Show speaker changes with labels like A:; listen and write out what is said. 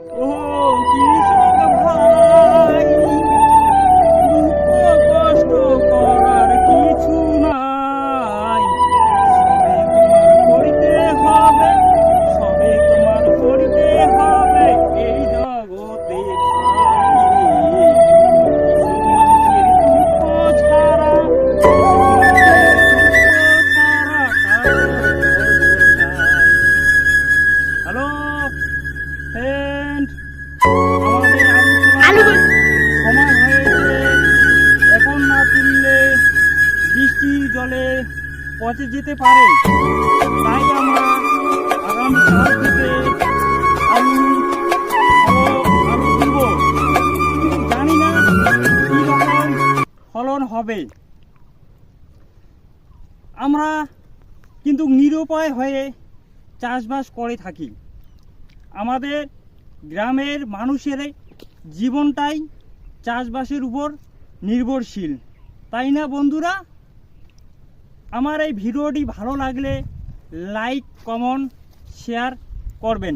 A: ও কৃষক ভাই, দুঃখ কষ্ট করার কিছু নাই, সবে তোমার করিতে হবে, সবে তোমার করিতে হবে এই জগতে ভাই রে। কৃষক মানুষের দুঃখ ছাড়া, হ্যালো ফ্রেন্ড, আমাদের আলু তোলার সময় হয়েছে। এখন না তুললে বৃষ্টির জলে পচে যেতে পারে, তাই আমরা আগামীকাল থেকে আলু আলু তুলব। জানি না কী রকম ফলন হবে। আমরা কিন্তু নিরুপায় হয়ে চাষবাস করে থাকি। আমাদের গ্রামের মানুষের জীবনটাই চাষবাসের উপর নির্ভরশীল, তাই না বন্ধুরা? আমার এই ভিডিওটি ভালো লাগলে লাইক, কমেন্ট, শেয়ার করবেন।